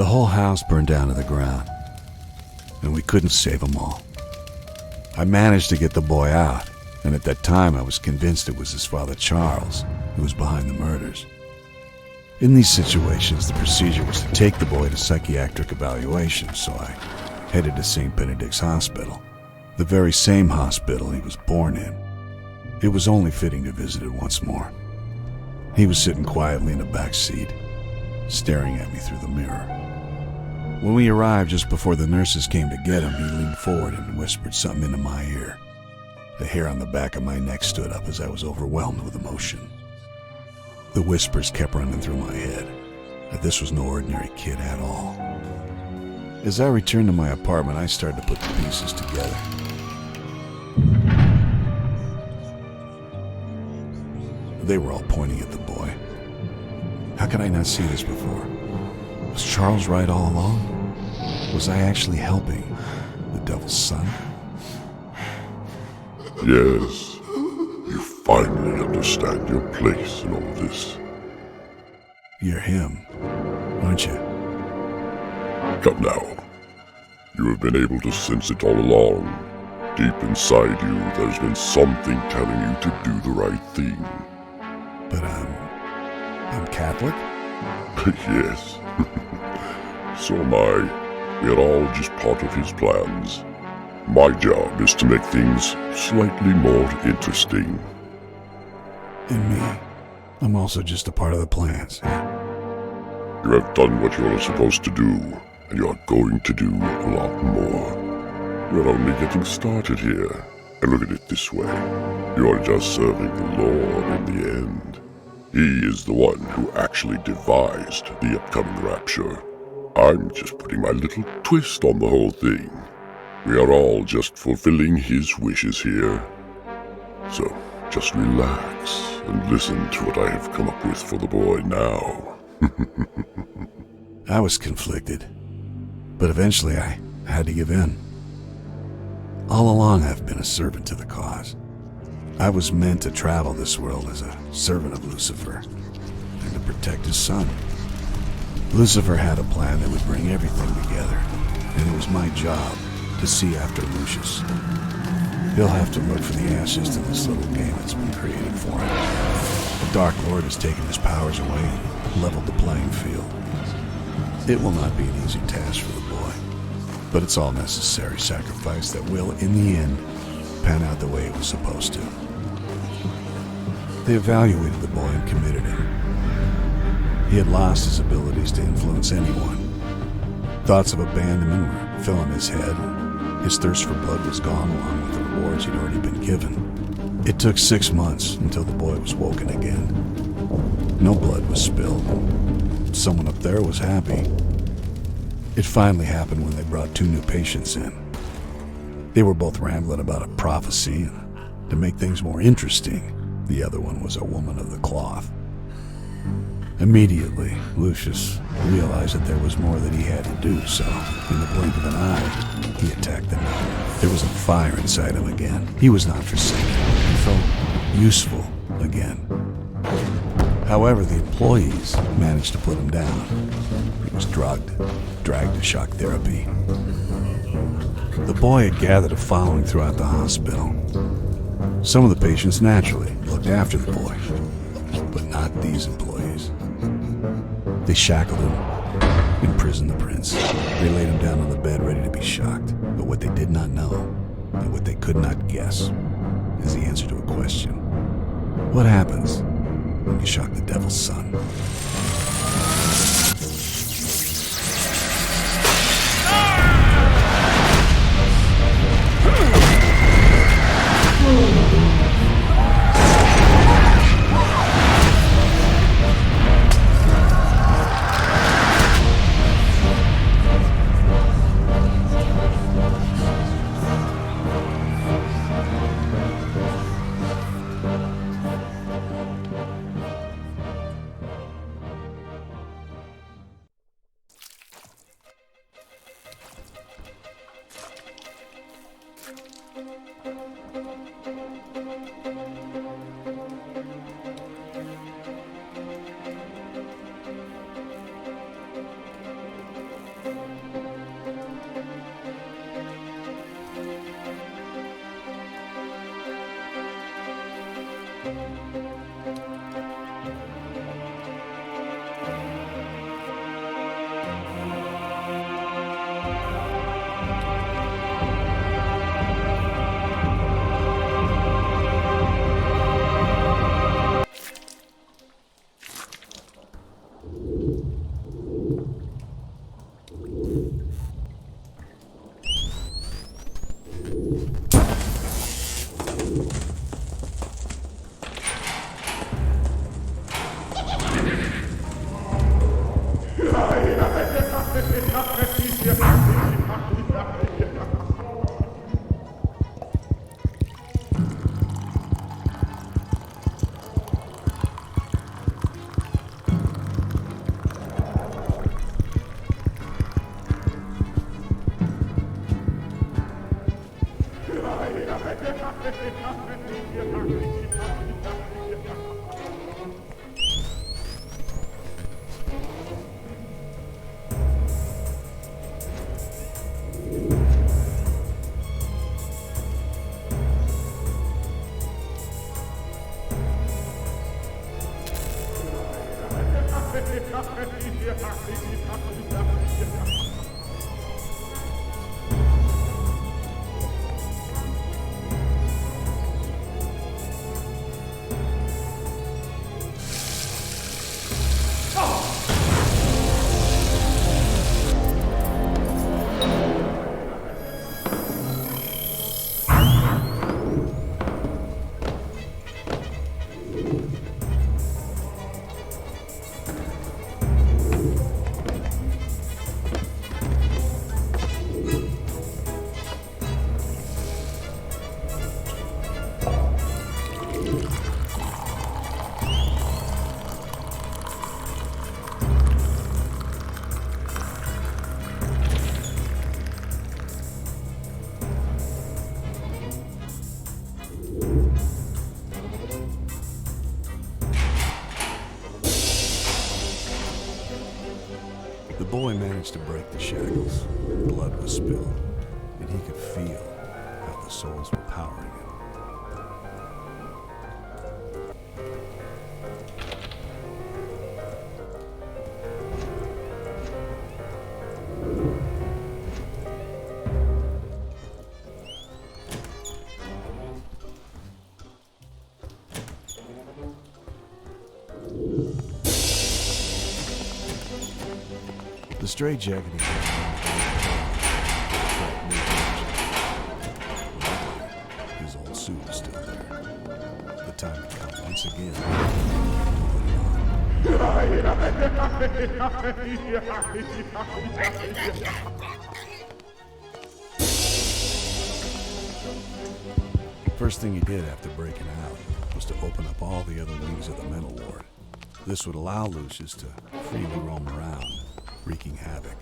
The whole house burned down to the ground, and we couldn't save them all. I managed to get the boy out, and at that time I was convinced it was his father Charles who was behind the murders. In these situations, the procedure was to take the boy to psychiatric evaluation, so I headed to St. Benedict's Hospital, the very same hospital he was born in. It was only fitting to visit it once more. He was sitting quietly in the back seat, staring at me through the mirror. When we arrived just before the nurses came to get him, he leaned forward and whispered something into my ear. The hair on the back of my neck stood up as I was overwhelmed with emotion. The whispers kept running through my head that this was no ordinary kid at all. As I returned to my apartment, I started to put the pieces together. They were all pointing at the boy. How could I not see this before? Was Charles right all along? Was I actually helping the devil's son? Yes, you finally understand your place in all this. You're him, aren't you? Come now. You have been able to sense it all along. Deep inside you, there's been something telling you to do the right thing. But I'm Catholic? Yes. So am I. We are all just part of his plans. My job is to make things slightly more interesting. And me. I'm also just a part of the plans. You have done what you are supposed to do, and you are going to do a lot more. We're only getting started here. And look at it this way. You are just serving the Lord in the end. He is the one who actually devised the upcoming rapture. I'm just putting my little twist on the whole thing. We are all just fulfilling his wishes here. So, just relax and listen to what I have come up with for the boy now. I was conflicted, but eventually I had to give in. All along I've been a servant to the cause. I was meant to travel this world as a servant of Lucifer and to protect his son. Lucifer had a plan that would bring everything together, and it was my job to see after Lucius. He'll have to look for the answers to this little game that's been created for him. The Dark Lord has taken his powers away and leveled the playing field. It will not be an easy task for the boy, but it's all necessary sacrifice that will, in the end, pan out the way it was supposed to. They evaluated the boy and committed him. He had lost his abilities to influence anyone. Thoughts of abandonment were filling his head. His thirst for blood was gone along with the rewards he'd already been given. It took 6 months until the boy was woken again. No blood was spilled. Someone up there was happy. It finally happened when they brought 2 new patients in. They were both rambling about a prophecy, and to make things more interesting, the other one was a woman of the cloth. Immediately, Lucius realized that there was more that he had to do, so in the blink of an eye, he attacked them. There was a fire inside him again. He was not forsaken. He felt useful again. However, the employees managed to put him down. He was drugged, dragged to shock therapy. The boy had gathered a following throughout the hospital. Some of the patients naturally looked after the boy, but not these employees. They shackled him, imprisoned the prince. They laid him down on the bed ready to be shocked. But what they did not know, and what they could not guess, is the answer to a question. What happens when you shock the devil's son? The boy managed to break the shackles. Blood was spilled, and he could feel how the souls were powering him. The straitjacketing his old suit was still there. The time had come once again. First thing he did after breaking out was to open up all the other wings of the mental ward. This would allow Lucius to freely roam around, wreaking havoc.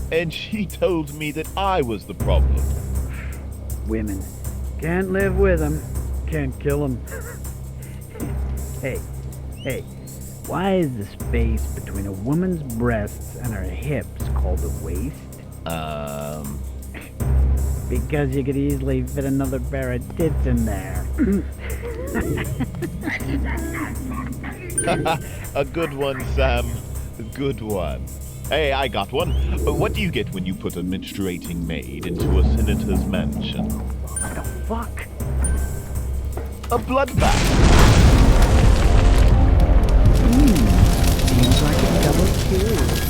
And she told me that I was the problem. Women. Can't live with them. Can't kill them. Hey. Why is the space between a woman's breasts and her hips called a waist? Because you could easily fit another pair of tits in there. A good one, Sam. A good one. Hey, I got one. What do you get when you put a menstruating maid into a senator's mansion? What the fuck? A bloodbath. Seems like a double kill.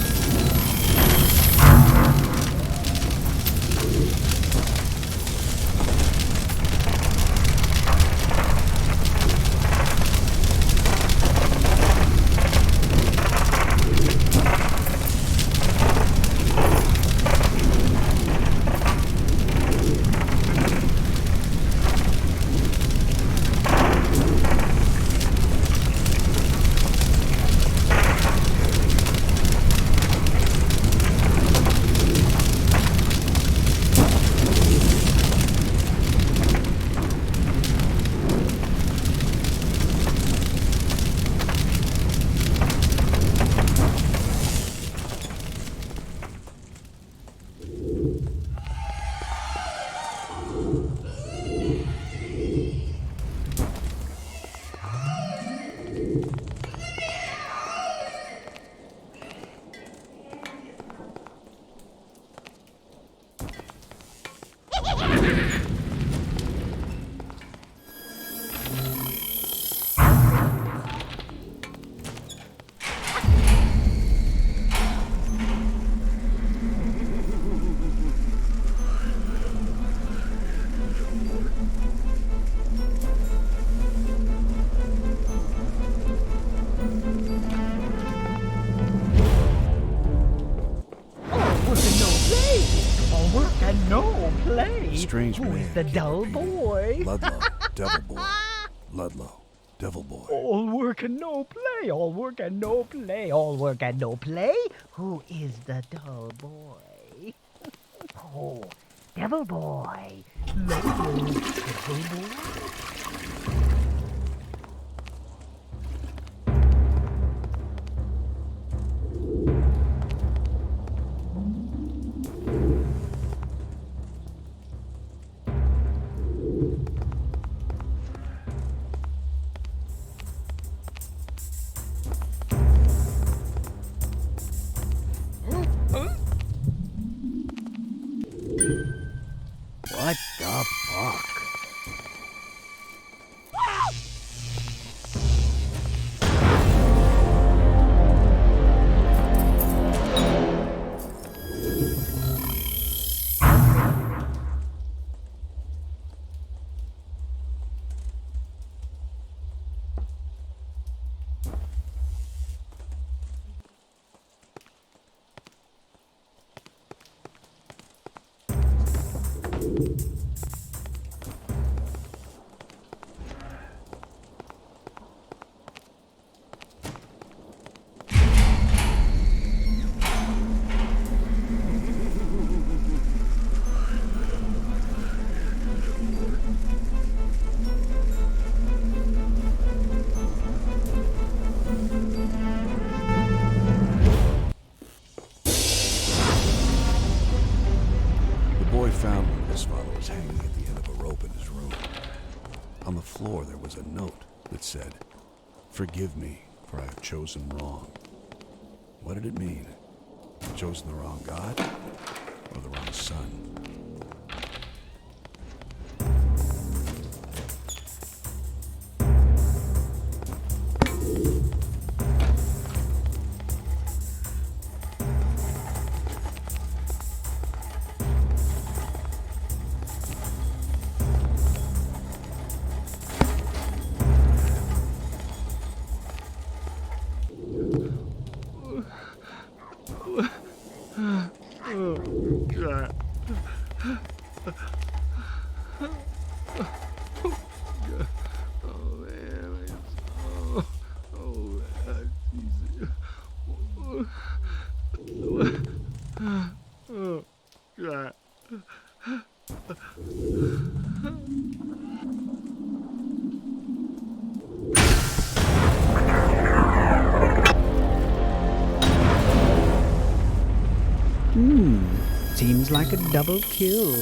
Strange man. Who's the dull boy? Ludlow, devil boy. Ludlow, devil boy. All work and no play, all work and no play, all work and no play. Who is the dull boy? Oh, devil boy. Lovely devil boy. What the fuck? Found one of his followers hanging at the end of a rope in his room. On the floor there was a note that said, "Forgive me, for I have chosen wrong." What did it mean? Chosen the wrong God? Or the wrong son? Seems like a double kill.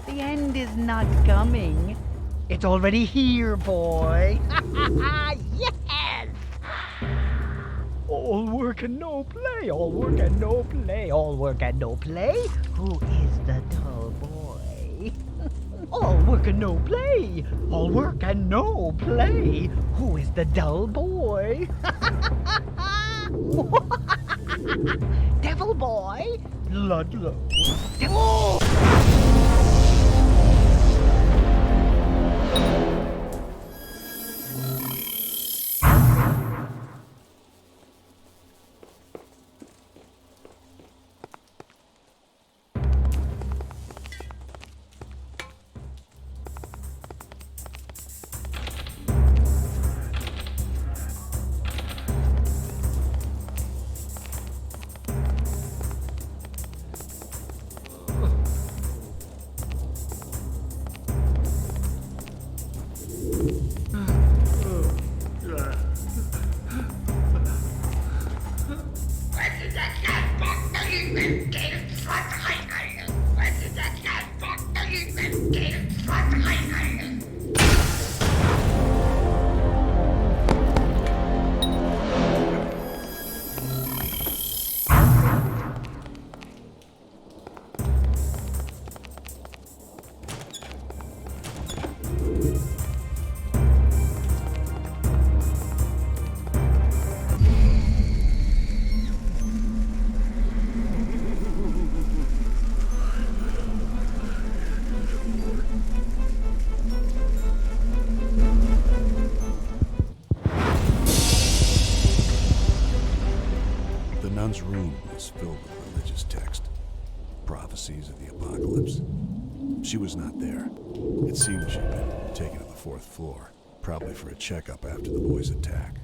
The end is not coming. It's already here, boy. Yes! All work and no play, all work and no play, all work and no play. Who is the dull boy? All work and no play, all work and no play. Who is the dull boy? Devil boy, Ludlow. Devil. The nun's room was filled with religious text, prophecies of the apocalypse. She was not there. It seemed she'd been taken to the 4th floor, probably for a checkup after the boys' attack.